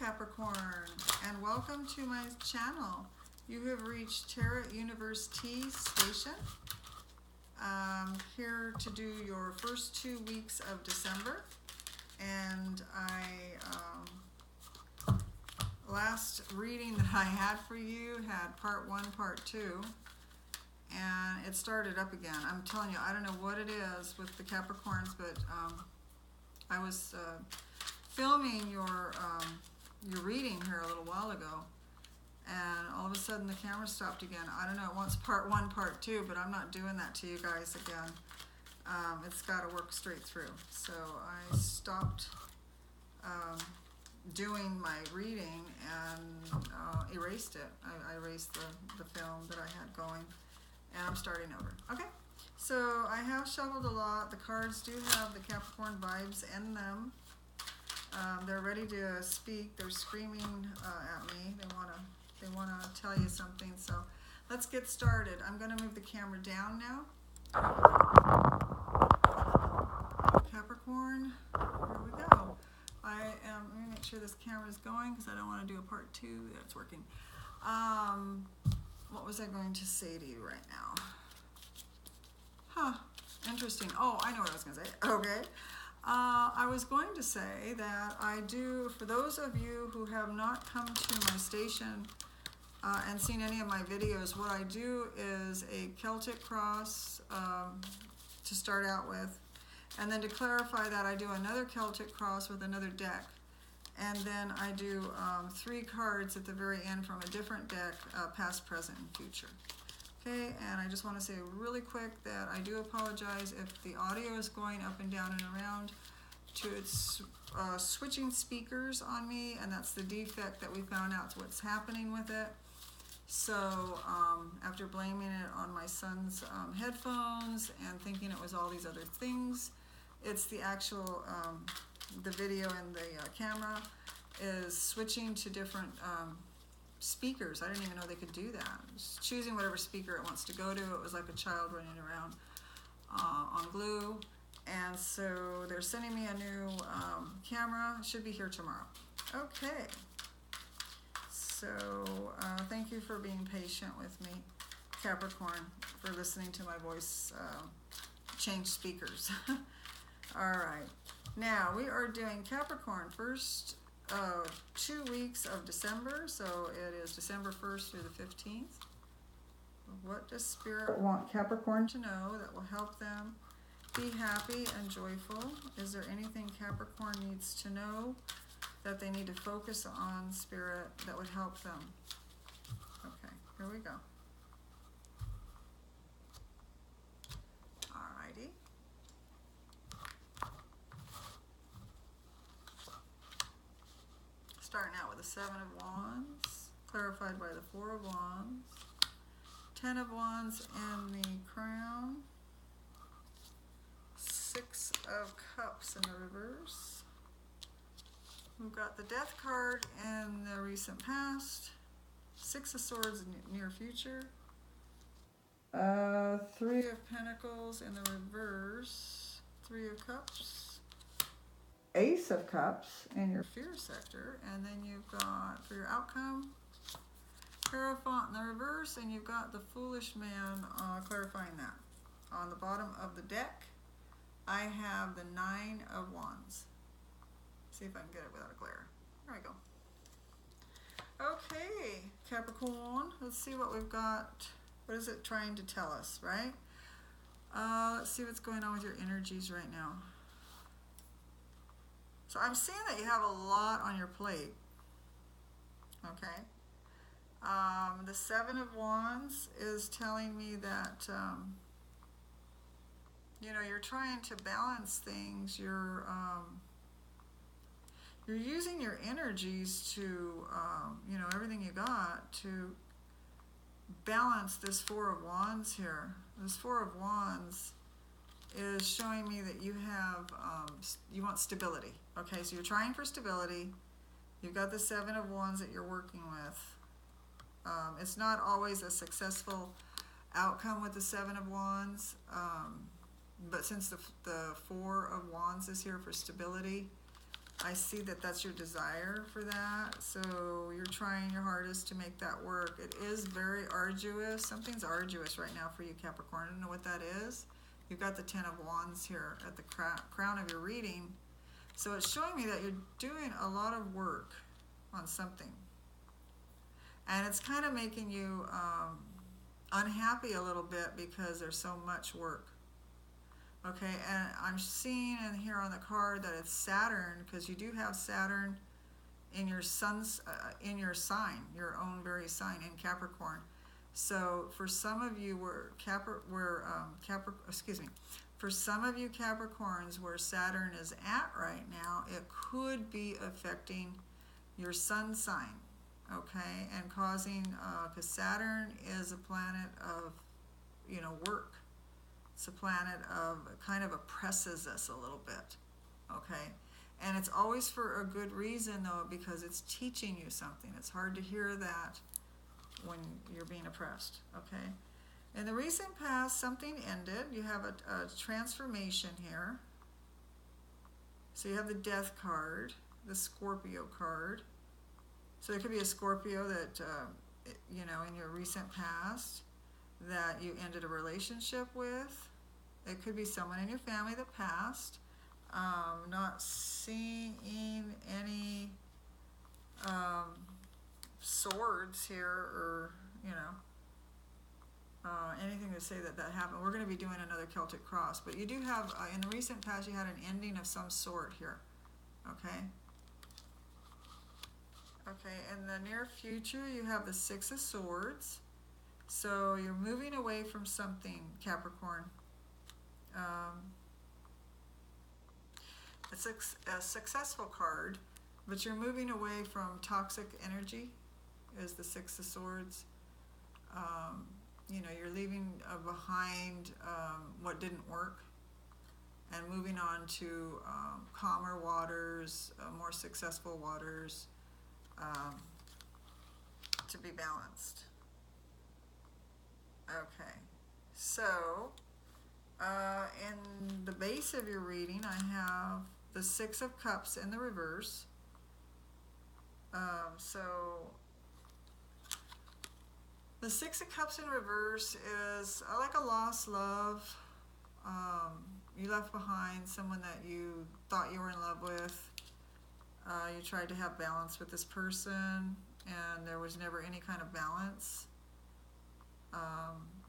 Capricorn, and welcome to my channel. You have reached Terra Universe T station. Here to do your first 2 weeks of December, and last reading that I had for you had part 1, part 2, and it started up again. I'm telling you, I don't know what it is with the Capricorns, but I was filming your reading here a little while ago, and all of a sudden the camera stopped again. I don't know, it wants part 1, part 2, but I'm not doing that to you guys again. It's got to work straight through. So I stopped doing my reading and erased it. I erased the film that I had going, and I'm starting over. Okay, so I have shuffled a lot. The cards do have the Capricorn vibes in them. They're ready to speak. They're screaming at me. They want to tell you something. So let's get started. I'm going to move the camera down now. Capricorn, here we go. Let me make sure this camera is going because I don't want to do a part 2. Yeah, it's working. What was I going to say to you right now? Huh, interesting. Oh, I know what I was going to say. Okay. I was going to say that I do, for those of you who have not come to my station and seen any of my videos, what I do is a Celtic cross to start out with, and then to clarify that I do another Celtic cross with another deck, and then I do 3 cards at the very end from a different deck, past, present, and future. Okay, and I just want to say really quick that I do apologize if the audio is going up and down and around to its switching speakers on me, and that's the defect that we found out what's happening with it. So after blaming it on my son's headphones and thinking it was all these other things, it's the actual, the video and the camera is switching to different speakers. I didn't even know they could do that. Just choosing whatever speaker it wants to go to. It was like a child running around on glue. And so they're sending me a new camera. It should be here tomorrow. Okay. So thank you for being patient with me, Capricorn, for listening to my voice change speakers. All right. Now we are doing Capricorn first 2 weeks of December, so it is December 1st through the 15th. What does Spirit want Capricorn to know that will help them be happy and joyful? Is there anything Capricorn needs to know that they need to focus on, Spirit, that would help them? Okay, here we go. Alrighty. Starting out with the 7 of Wands, clarified by the 4 of Wands, 10 of Wands in the crown, 6 of Cups in the reverse. We've got the Death card in the recent past, 6 of Swords in the near future, 3 of Pentacles in the reverse, 3 of Cups, Ace of Cups in your fear sector, and then you've got, for your outcome, Hierophant in the reverse, and you've got the Foolish Man clarifying that. On the bottom of the deck, I have the 9 of Wands. See if I can get it without a glare. There we go. Okay, Capricorn, let's see what we've got. What is it trying to tell us, right? Let's see what's going on with your energies right now. So I'm seeing that you have a lot on your plate, okay? The 7 of Wands is telling me that, you know, you're trying to balance things. You're using your energies to, you know, everything you got to balance this 4 of Wands here. This 4 of Wands is showing me that you have, you want stability. Okay, so you're trying for stability. You've got the 7 of Wands that you're working with. It's not always a successful outcome with the 7 of Wands, but since the 4 of Wands is here for stability, I see that that's your desire for that, so you're trying your hardest to make that work. It is very arduous. Something's arduous right now for you, Capricorn. I don't know what that is. You've got the Ten of Wands here at the crown of your reading. So it's showing me that you're doing a lot of work on something. And it's kind of making you unhappy a little bit because there's so much work. Okay, and I'm seeing in here on the card that it's Saturn, because you do have Saturn in your sun's in your sign, your own very sign in Capricorn. So for some of you, for some of you Capricorns, where Saturn is at right now, it could be affecting your sun sign. Okay, and causing, because Saturn is a planet of, work. It's a planet of, kind of oppresses us a little bit, okay? And it's always for a good reason, though, because it's teaching you something. It's hard to hear that when you're being oppressed, okay? In the recent past, something ended. You have a transformation here. So you have the Death card, the Scorpio card. So it could be a Scorpio that, in your recent past that you ended a relationship with. It could be someone in your family that passed. Not seeing any swords here or, anything to say that happened. We're going to be doing another Celtic cross. But you do have, in the recent past, you had an ending of some sort here. Okay? Okay, in the near future, you have the Six of Swords. So you're moving away from something, Capricorn. It's a successful card, but you're moving away from toxic energy, is the Six of Swords. You're leaving behind what didn't work and moving on to calmer waters, more successful waters, to be balanced. Okay, so in the base of your reading, I have the Six of Cups in the reverse. So the Six of Cups in reverse is like a lost love. You left behind someone that you thought you were in love with. You tried to have balance with this person, and there was never any kind of balance.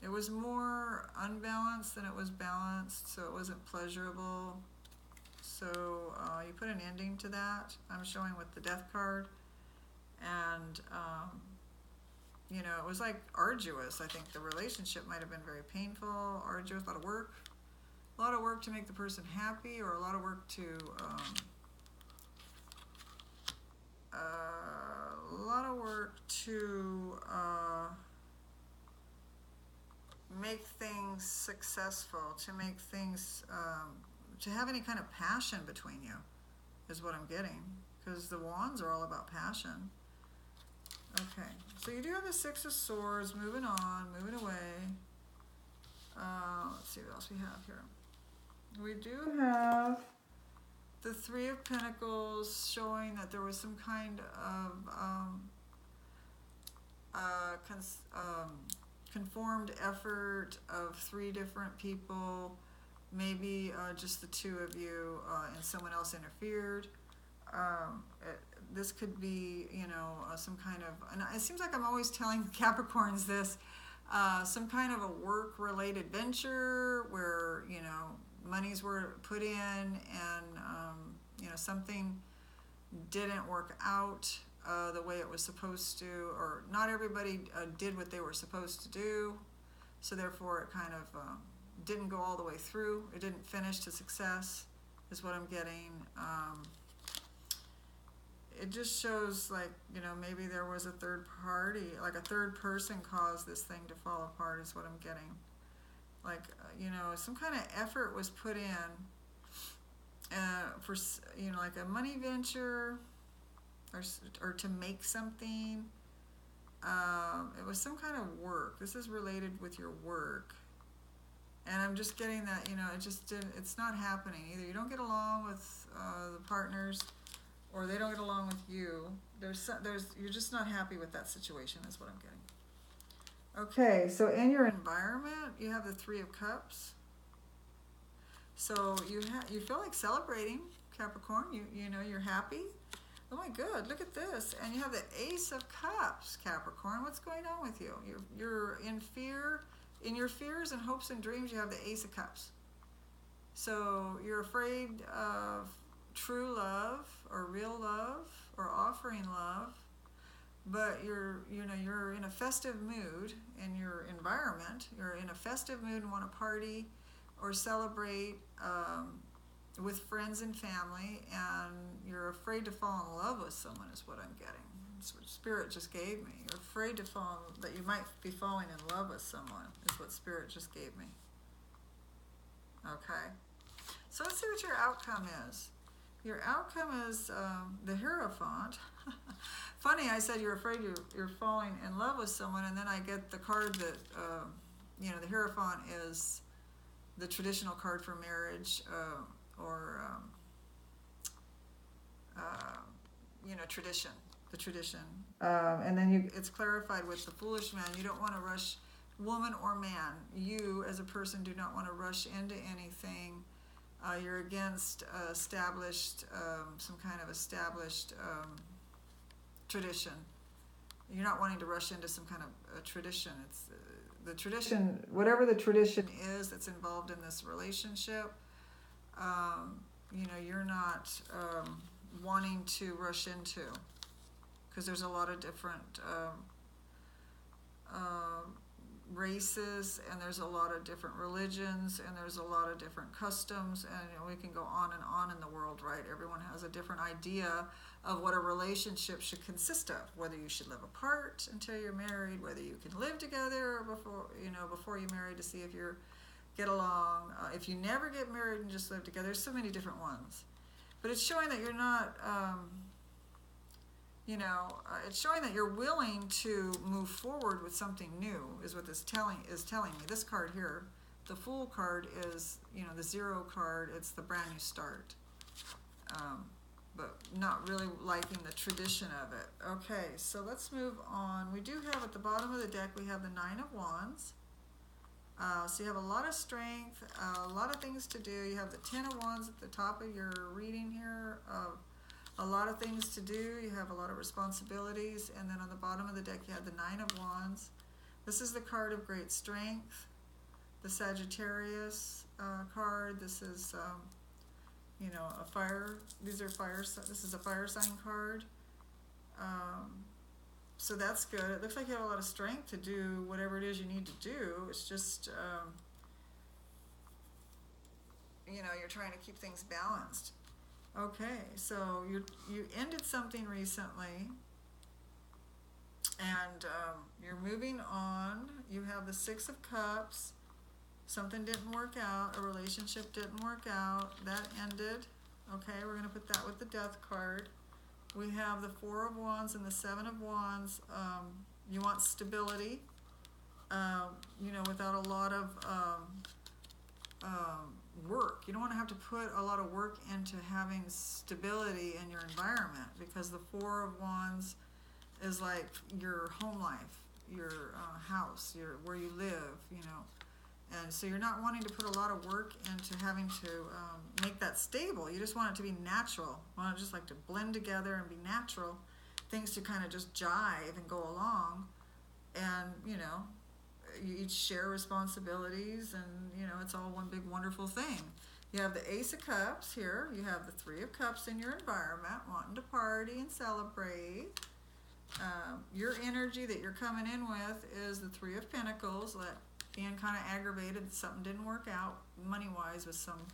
It was more unbalanced than it was balanced, so it wasn't pleasurable. So you put an ending to that. I'm showing with the Death card. And, it was like arduous. I think the relationship might have been very painful, arduous, a lot of work. A lot of work to make the person happy, or a lot of work to, make things successful, to make things, to have any kind of passion between you, is what I'm getting. Because the Wands are all about passion. Okay, so you do have the Six of Swords, moving on, moving away. Let's see what else we have here. We do have the Three of Pentacles, showing that there was some kind of conformed effort of three different people, maybe just the two of you, and someone else interfered. This could be, some kind of, and it seems like I'm always telling Capricorns this, some kind of a work-related venture where, monies were put in and, something didn't work out the way it was supposed to, or not everybody did what they were supposed to do, so therefore it kind of didn't go all the way through. It didn't finish to success, is what I'm getting. It just shows like, maybe there was a third party, like a third person caused this thing to fall apart, is what I'm getting. Like, some kind of effort was put in for, like a money venture, or to make something. It was some kind of work. This is related with your work. And I'm just getting that, it's not happening. Either you don't get along with the partners, or they don't get along with you. You're just not happy with that situation, is what I'm getting. Okay, so in your environment, you have the Three of Cups. So you feel like celebrating, Capricorn. You know, you're happy. Oh my good, look at this. And you have the Ace of Cups, Capricorn. What's going on with you? You're in fear. In your fears and hopes and dreams, you have the Ace of Cups. So you're afraid of true love or real love or offering love, but you're in a festive mood in your environment. You're in a festive mood and want to party or celebrate with friends and family, and you're afraid to fall in love with someone, is what I'm getting. That's what Spirit just gave me. You're afraid that you might be falling in love with someone, is what Spirit just gave me. Okay. So let's see what your outcome is. Your outcome is the Hierophant. Funny, I said you're afraid you're falling in love with someone, and then I get the card that, the Hierophant is the traditional card for marriage, or tradition, the tradition. And then it's clarified with the Foolish Man. You don't want to rush, woman or man. You, as a person, do not want to rush into anything. You're against some kind of established tradition. You're not wanting to rush into some kind of a tradition. It's the tradition, whatever the tradition is that's involved in this relationship. You're not wanting to rush into, because there's a lot of different races, and there's a lot of different religions, and there's a lot of different customs, and we can go on and on in the world, right? Everyone has a different idea of what a relationship should consist of, whether you should live apart until you're married, whether you can live together before you're married to see if you get along, if you never get married and just live together. There's so many different ones, but it's showing that you're not it's showing that you're willing to move forward with something new, is what this is telling me. This card here, the Fool card, is, the Zero card. It's the brand new start, but not really liking the tradition of it. Okay, so let's move on. We do have at the bottom of the deck, we have the Nine of Wands. So you have a lot of strength, a lot of things to do. You have the Ten of Wands at the top of your reading here. A lot of things to do. You have a lot of responsibilities. And then on the bottom of the deck, you have the Nine of Wands. This is the card of great strength. The Sagittarius card. This is, a fire. These are fire. This is a fire sign card. So that's good. It looks like you have a lot of strength to do whatever it is you need to do. It's just, you're trying to keep things balanced. Okay, so you ended something recently, and you're moving on. You have the Six of Cups. Something didn't work out. A relationship didn't work out. That ended. Okay, we're going to put that with the Death card. We have the Four of Wands and the Seven of Wands. You want stability, without a lot of work. You don't want to have to put a lot of work into having stability in your environment, because the Four of Wands is like your home life, your house, where you live, and so you're not wanting to put a lot of work into having to make that stable. You just want it to be natural. You want it just like to blend together and be natural, things to kind of just jive and go along, and you each share responsibilities, and it's all one big wonderful thing. You have the Ace of Cups here. You have the Three of Cups in your environment, wanting to party and celebrate. Your energy that you're coming in with is the Three of Pentacles, being kind of aggravated that something didn't work out money-wise with some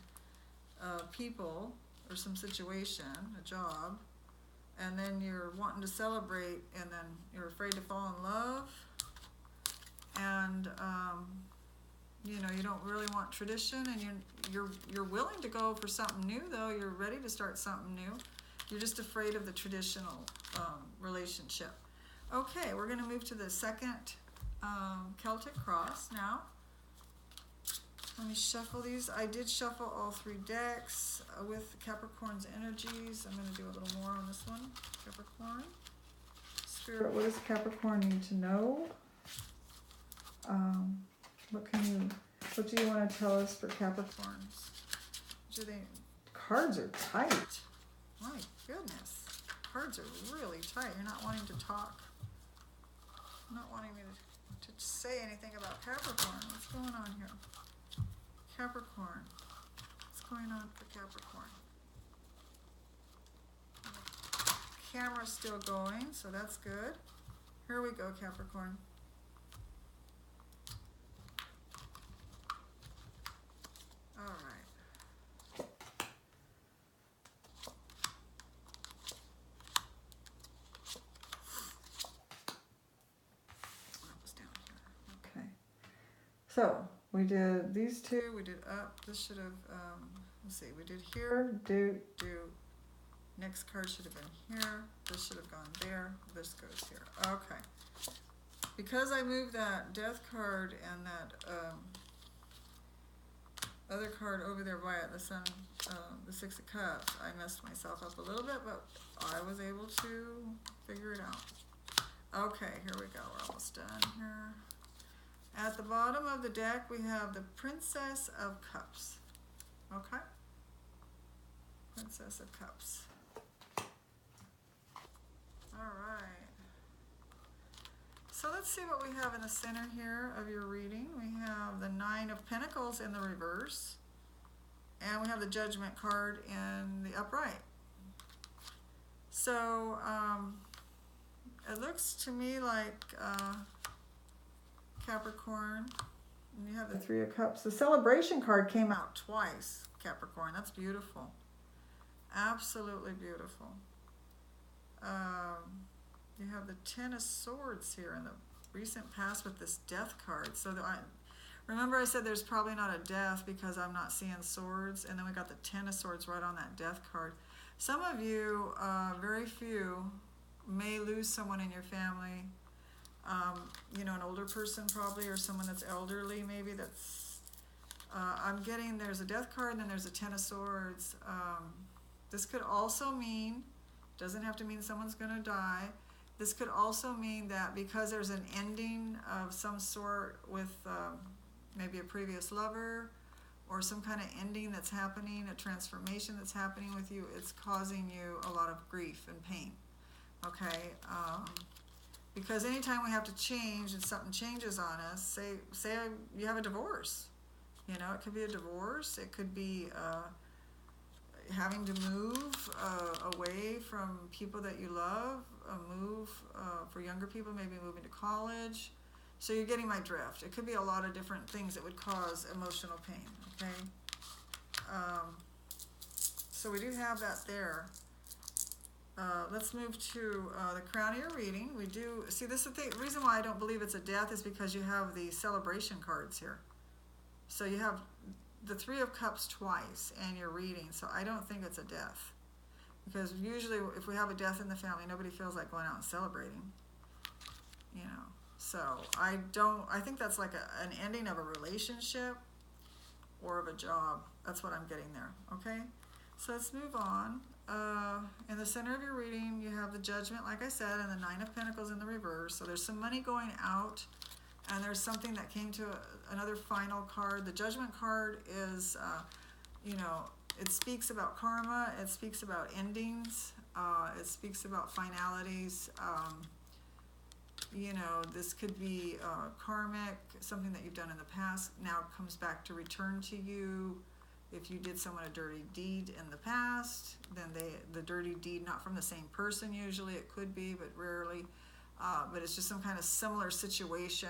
people or some situation, a job, and then you're wanting to celebrate, and then you're afraid to fall in love. And you don't really want tradition, and you're willing to go for something new, though. You're ready to start something new. You're just afraid of the traditional relationship. Okay, we're going to move to the second Celtic cross now. Let me shuffle these. I did shuffle all three decks with Capricorn's energies. I'm going to do a little more on this Capricorn. Spirit, what does Capricorn need to know? What do you want to tell us for Capricorns? Cards are tight. My goodness. Cards are really tight. You're not wanting to talk. Not wanting me to say anything about Capricorn. What's going on here? Capricorn. What's going on for Capricorn? Camera's still going, so that's good. Here we go, Capricorn. All right. That was down here. Okay. So we did these two. We did up. This should have. Let's see. We did here. Do. Next card should have been here. This should have gone there. This goes here. Okay. Because I moved that death card and that other card over there by it, the sun, the Six of Cups, I messed myself up a little bit, but I was able to figure it out. Okay, here we go. We're almost done here. At the bottom of the deck, we have the Princess of Cups. Okay? Princess of Cups. All right. So let's see what we have in the center here of your reading. We have the Nine of Pentacles in the reverse, and we have the Judgment card in the upright. So it looks to me like Capricorn, and you have the Three of Cups. The Celebration card came out twice, Capricorn. That's beautiful. Absolutely beautiful. You have the Ten of Swords here in the recent past with this Death card. So remember I said there's probably not a death because I'm not seeing swords, and then we got the Ten of Swords right on that Death card. Some of you, very few, may lose someone in your family. You know, an older person probably, or someone that's elderly maybe. That's I'm getting there's a Death card and then there's a Ten of Swords. This could also mean, doesn't have to mean someone's going to die. This could also mean that because there's an ending of some sort with maybe a previous lover, or some kind of ending that's happening, a transformation that's happening with you, it's causing you a lot of grief and pain. Okay? Because anytime we have to change and something changes on us, say you have a divorce. You know, it could be a divorce. It could be having to move away from people that you love, move for younger people, maybe moving to college. So you're getting my drift. It could be a lot of different things that would cause emotional pain, okay? So we do have that there. Let's move to the crown of your reading. We do, see, this is the reason why I don't believe it's a death is because you have the Celebration cards here. So you have the Three of Cups twice in your reading, so I don't think it's a death. Because usually if we have a death in the family, nobody feels like going out and celebrating. You know, so I think that's like an ending of a relationship or of a job. That's what I'm getting there, okay? So let's move on. In the center of your reading, you have the Judgment, like I said, and the Nine of Pentacles in the reverse. So there's some money going out, and there's something that came to another final card. The Judgment card is, you know, it speaks about karma. It speaks about endings. It speaks about finalities. You know, this could be karmic, something that you've done in the past now comes back to return to you. If you did someone a dirty deed in the past, then the dirty deed, not from the same person usually, it could be, but rarely, but it's just some kind of similar situation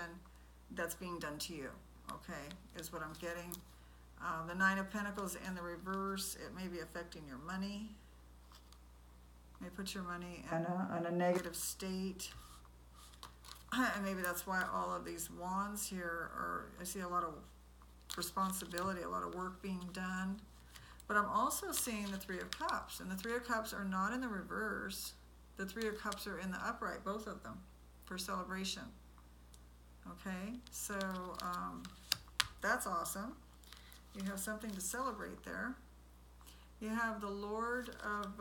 that's being done to you, okay, is what I'm getting. The Nine of Pentacles in the reverse, it may be affecting your money. It may put your money in a negative state. And maybe that's why all of these wands here are, I see a lot of responsibility, a lot of work being done. But I'm also seeing the Three of Cups, and the Three of Cups are not in the reverse. The Three of Cups are in the upright, both of them, for celebration. Okay, so that's awesome. You have something to celebrate there. You have the Lord of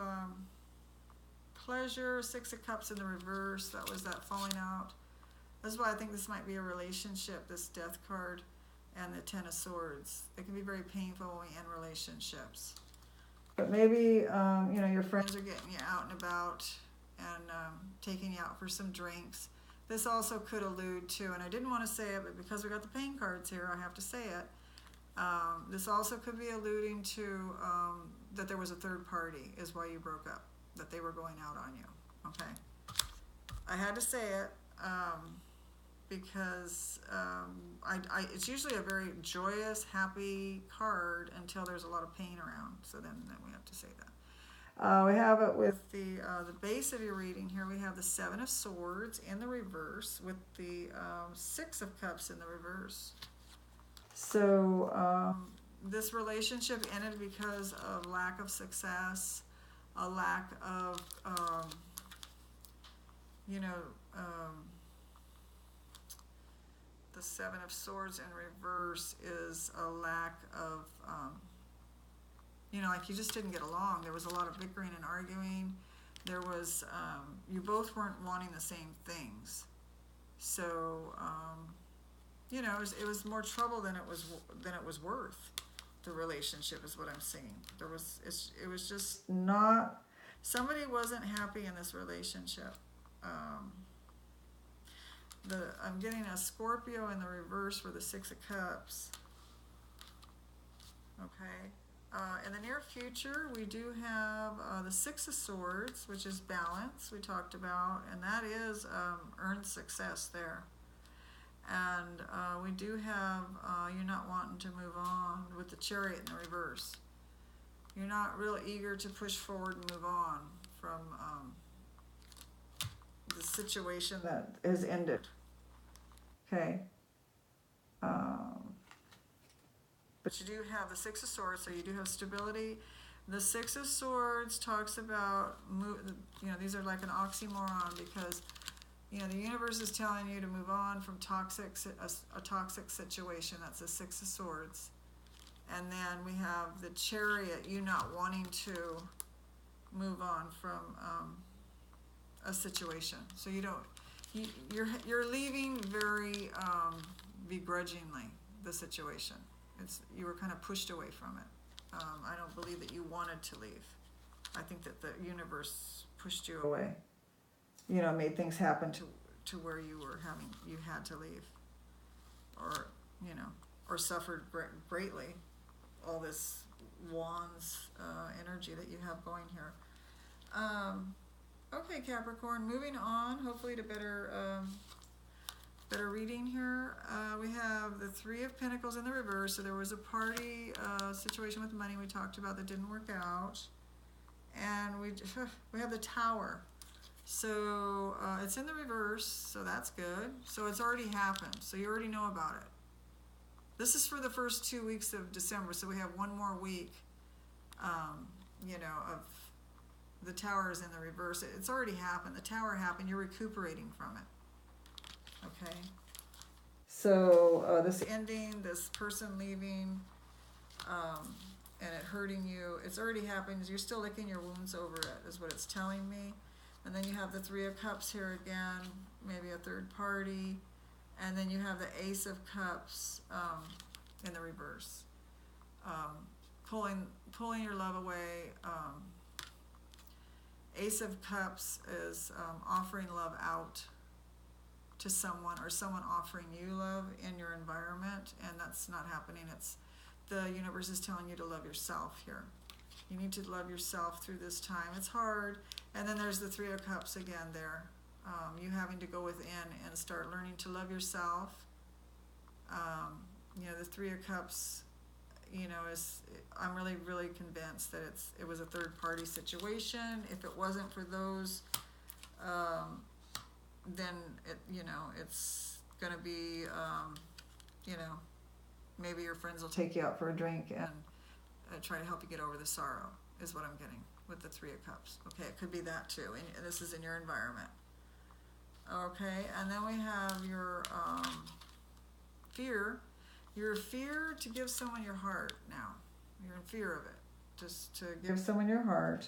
pleasure. Six of Cups in the reverse. That was that falling out. That's why I think this might be a relationship, this Death card and the Ten of Swords. They can be very painful in relationships. But maybe, you know, your friends are getting you out and about and taking you out for some drinks. This also could allude to, and I didn't want to say it, but because we got the pain cards here, I have to say it. This also could be alluding to that there was a third party is why you broke up, that they were going out on you, okay? I had to say it because it's usually a very joyous, happy card until there's a lot of pain around, so then we have to say that. We have it with the base of your reading here. We have the Seven of Swords in the reverse with the Six of Cups in the reverse. So this relationship ended because of lack of success, a lack of, you know, the Seven of Swords in reverse is a lack of, you know, like you just didn't get along. There was a lot of bickering and arguing. There was, you both weren't wanting the same things. So, you know, it was more trouble than it was worth. The relationship is what I'm seeing. It was just not, somebody wasn't happy in this relationship. I'm getting a Scorpio in the reverse for the Six of Cups. Okay. In the near future, we do have the Six of Swords, which is balance, we talked about, and that is earned success there. And we do have, you're not wanting to move on with the Chariot in the reverse. You're not real eager to push forward and move on from the situation that has ended. Okay. But you do have the Six of Swords, so you do have stability. The Six of Swords talks about, you know, these are like an oxymoron because, you know, the universe is telling you to move on from a toxic situation. That's the Six of Swords. And then we have the Chariot, you not wanting to move on from a situation. So you don't, you're leaving very begrudgingly the situation. You were kind of pushed away from it. I don't believe that you wanted to leave. I think that the universe pushed you away. You know, made things happen to where you had to leave, or you know, or suffered greatly. All this Wands energy that you have going here. Okay, Capricorn. Moving on, hopefully to better reading here. We have the Three of Pentacles in the reverse. So there was a party situation with money we talked about that didn't work out, and we have the Tower. So it's in the reverse, so that's good. So it's already happened, so you already know about it. This is for the first 2 weeks of December, so we have one more week, you know, of the Tower is in the reverse. It's already happened. The Tower happened. You're recuperating from it. Okay? So this ending, this person leaving, and it hurting you, it's already happened. You're still licking your wounds over it, is what it's telling me. And then you have the Three of Cups here again, maybe a third party. And then you have the Ace of Cups in the reverse. Pulling your love away. Ace of Cups is offering love out to someone, or someone offering you love in your environment, and that's not happening. The universe is telling you to love yourself here. You need to love yourself through this time. It's hard. And then there's the Three of Cups again there. You having to go within and start learning to love yourself. You know, the Three of Cups, you know, I'm really, really convinced that it was a third party situation. If it wasn't for those, then you know, it's gonna be, you know, maybe your friends will take you out for a drink and try to help you get over the sorrow, is what I'm getting with the Three of Cups. Okay, it could be that too, and this is in your environment. Okay, and then we have your fear. Your fear to give someone your heart now. You're in fear of it. Just to give someone your heart.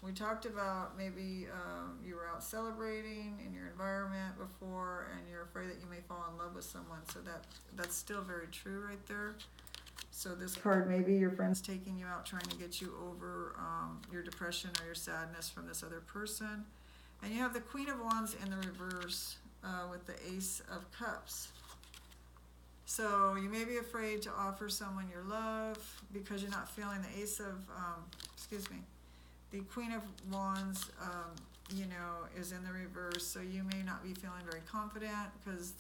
We talked about maybe you were out celebrating in your environment before, and you're afraid that you may fall in love with someone. So that's still very true right there. So this card, maybe your friend's taking you out, trying to get you over your depression or your sadness from this other person. And you have the Queen of Wands in the reverse with the Ace of Cups. So you may be afraid to offer someone your love because you're not feeling the Ace of, the Queen of Wands, you know, is in the reverse. So you may not be feeling very confident because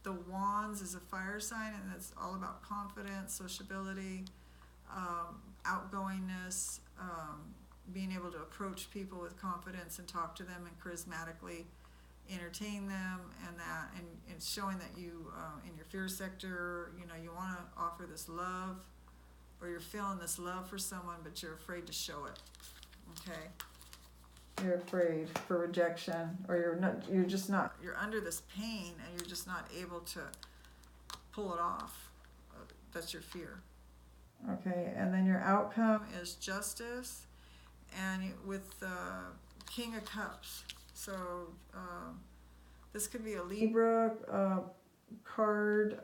the Wands is a fire sign, and it's all about confidence, sociability, outgoingness, being able to approach people with confidence and talk to them and charismatically entertain them, and it's showing that you, in your fear sector, you know, you want to offer this love, or you're feeling this love for someone, but you're afraid to show it, okay? You're afraid for rejection, or you're under this pain, and you're just not able to pull it off. That's your fear. Okay, and then your outcome is justice, and with the King of Cups. So this could be a Libra card.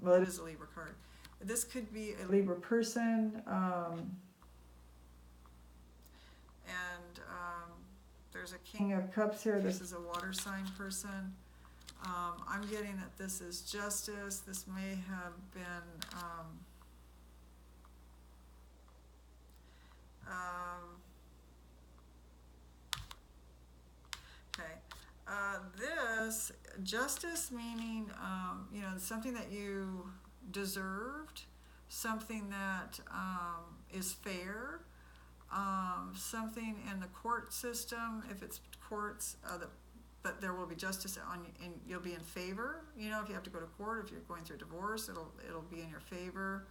Well, it is a Libra card. This could be a Libra person. There's a King of Cups here. This is a water sign person. I'm getting that this is justice. This may have been this justice meaning, you know, something that you deserved, something that is fair, something in the court system, if it's courts, that there will be justice on you, and you'll be in favor. You know, if you have to go to court, if you're going through a divorce, it'll be in your favor.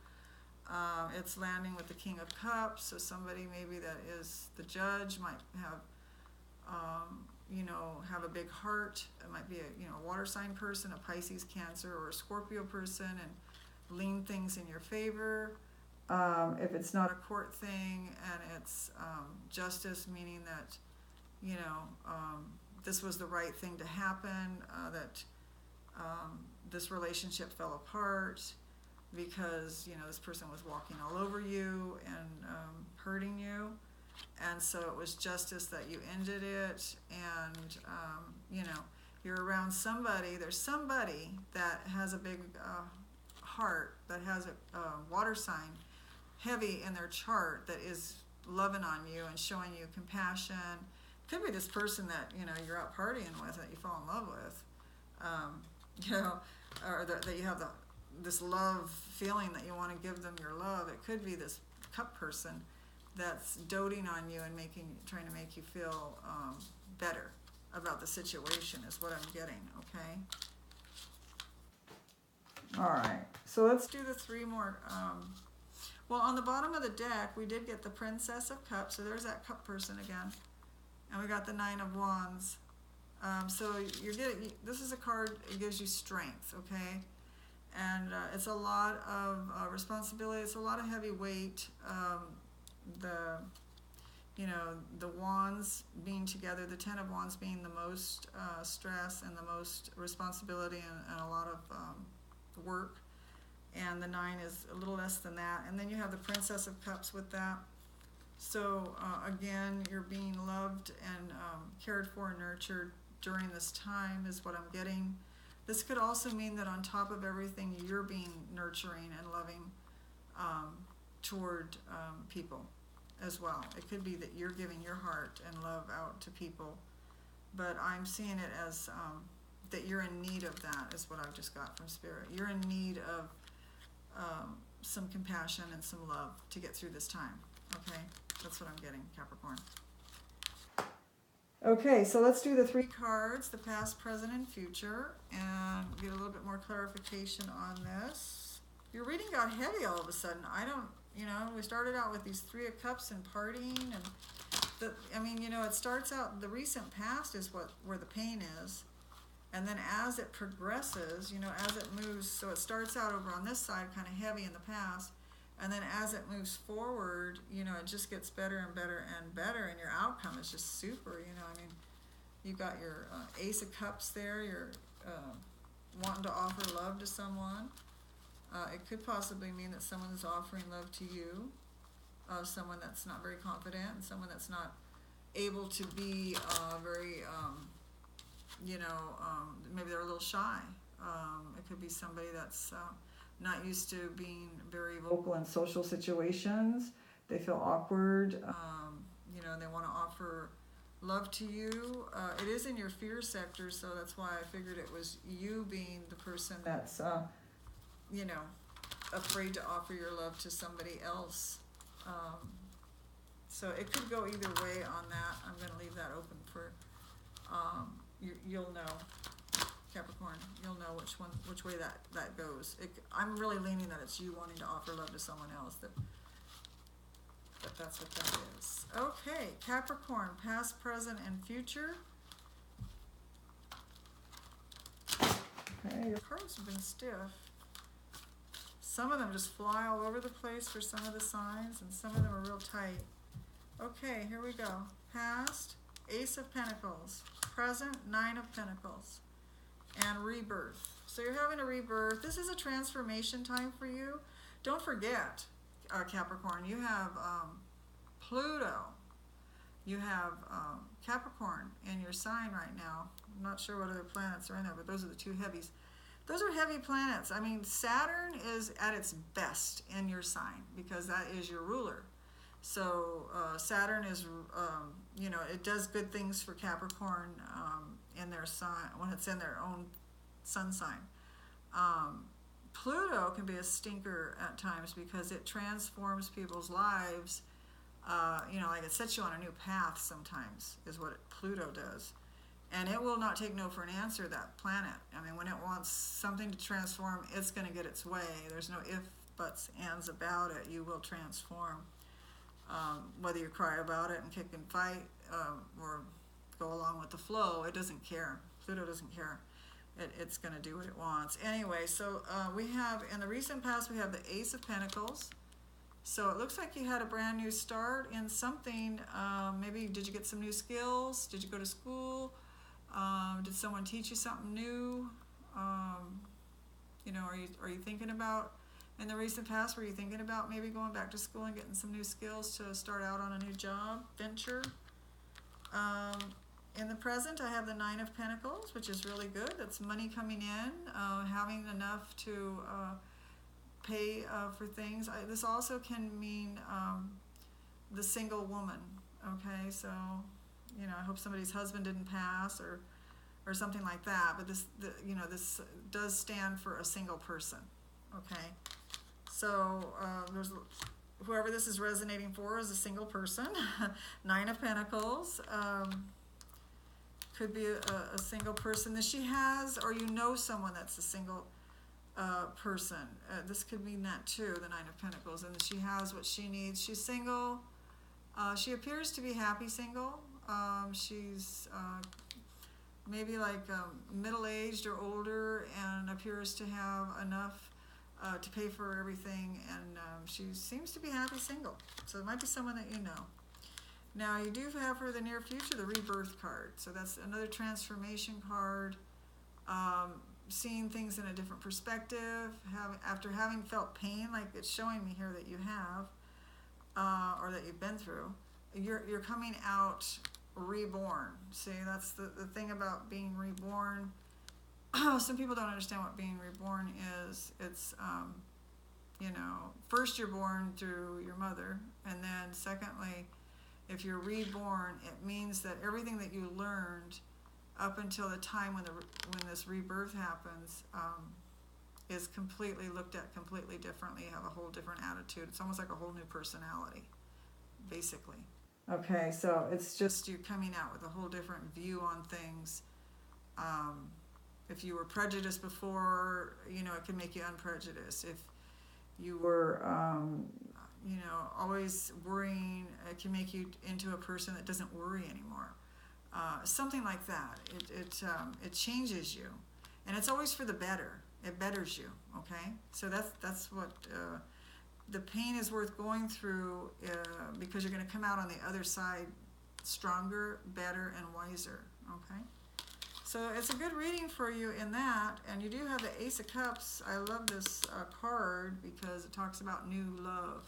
It's landing with the King of Cups, so somebody maybe that is the judge might have, you know, have a big heart. It might be a water sign person, a Pisces, Cancer, or a Scorpio person, and lean things in your favor. If it's not a court thing, and it's justice, meaning that, you know, this was the right thing to happen, that this relationship fell apart because, you know, this person was walking all over you and hurting you. And so it was justice that you ended it, and, you know, you're around somebody, there's somebody that has a big heart, that has a water sign heavy in their chart, that is loving on you and showing you compassion. Could be this person that, you know, you're out partying with, that you fall in love with, you know, or that you have this love feeling that you want to give them your love. It could be this cup person that's doting on you and trying to make you feel better about the situation, is what I'm getting, okay? All right, so let's do the three more. Well, on the bottom of the deck, we did get the Princess of Cups, so there's that cup person again. And we got the Nine of Wands. So this is a card, it gives you strength, okay? And it's a lot of responsibility, it's a lot of heavy weight. The wands being together, the Ten of Wands being the most stress and the most responsibility and a lot of work, and the Nine is a little less than that. And then you have the Princess of Cups with that. So again, you're being loved and cared for and nurtured during this time, is what I'm getting. This could also mean that on top of everything, you're being nurturing and loving toward people as well. It could be that you're giving your heart and love out to people, but I'm seeing it as that you're in need of that, is what I've just got from Spirit. You're in need of some compassion and some love to get through this time, okay? That's what I'm getting, Capricorn. Okay, so let's do the three cards, the past, present, and future, and get a little bit more clarification on this. Your reading got heavy all of a sudden. We started out with these Three of Cups and partying, and it starts out, the recent past is where the pain is, and then as it progresses, as it moves, so it starts out over on this side kind of heavy in the past, And then as it moves forward, you know, it just gets better and better and better, and your outcome is just super, you know. I mean, you've got your Ace of Cups there, you're wanting to offer love to someone. It could possibly mean that someone is offering love to you, someone that's not very confident, and someone that's not able to be very, maybe they're a little shy. It could be somebody that's not used to being very vocal in social situations. They feel awkward, and they want to offer love to you. It is in your fear sector, so that's why I figured it was you being the person that's, afraid to offer your love to somebody else. So it could go either way on that. I'm going to leave that open for, you'll know. Capricorn, you'll know which way that goes. I'm really leaning that it's you wanting to offer love to someone else. That's what that is. Okay, Capricorn, past, present, and future. Okay, your cards have been stiff. Some of them just fly all over the place for some of the signs, and some of them are real tight. Okay, here we go. Past, Ace of Pentacles. Present, Nine of Pentacles. And rebirth. So you're having a rebirth. This is a transformation time for you. Don't forget, Capricorn, you have Pluto. You have Capricorn in your sign right now. I'm not sure what other planets are in there, but those are the two heavies. Those are heavy planets. I mean, Saturn is at its best in your sign because that is your ruler. So Saturn is, it does good things for Capricorn in their sign, when it's in their own sun sign. Pluto can be a stinker at times because it transforms people's lives. Like it sets you on a new path sometimes, is what Pluto does. And it will not take no for an answer, that planet. I mean, when it wants something to transform, it's going to get its way. There's no if, buts, ands about it. You will transform. Whether you cry about it and kick and fight or go along with the flow, it doesn't care. Pluto doesn't care. It's going to do what it wants. Anyway, so we have, in the recent past, we have the Ace of Pentacles. So it looks like you had a brand new start in something. Maybe did you get some new skills? Did you go to school? Did someone teach you something new? Are you thinking about, in the recent past, were you thinking about maybe going back to school and getting some new skills to start out on a new job, venture? In the present, I have the Nine of Pentacles, which is really good. That's money coming in, having enough to pay for things. This also can mean the single woman, okay? So, I hope somebody's husband didn't pass or something like that, but this does stand for a single person, okay? So there's whoever this is resonating for is a single person. Nine of Pentacles could be a single person that she has, or someone that's a single person. This could mean that too, the Nine of Pentacles, and she has what she needs. She's single. She appears to be happy single. She's maybe like middle-aged or older and appears to have enough to pay for everything, and she seems to be happy single. So it might be someone that you know. Now you do have for the near future the rebirth card. So that's another transformation card. Seeing things in a different perspective, after having felt pain, like it's showing me here that you have, or that you've been through, you're coming out reborn. See, that's the thing about being reborn. Some people don't understand what being reborn is. It's, first you're born through your mother, and then secondly, if you're reborn, it means that everything that you learned up until the time when this rebirth happens is completely looked at completely differently. You have a whole different attitude. It's almost like a whole new personality, basically. Okay, so it's just you coming out with a whole different view on things. If you were prejudiced before, it can make you unprejudiced. If you were, always worrying, it can make you into a person that doesn't worry anymore. Something like that. It changes you, and it's always for the better. It betters you. Okay, so that's what the pain is worth going through because you're going to come out on the other side stronger, better, and wiser, okay? So it's a good reading for you in that, and you do have the Ace of Cups. I love this card because it talks about new love.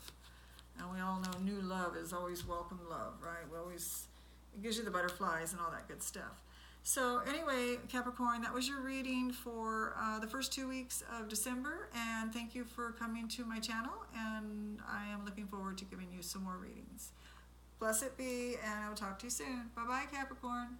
And we all know new love is always welcome love, right? It gives you the butterflies and all that good stuff. So anyway, Capricorn, that was your reading for the first 2 weeks of December, and thank you for coming to my channel, and I am looking forward to giving you some more readings. Blessed be, and I will talk to you soon. Bye-bye, Capricorn.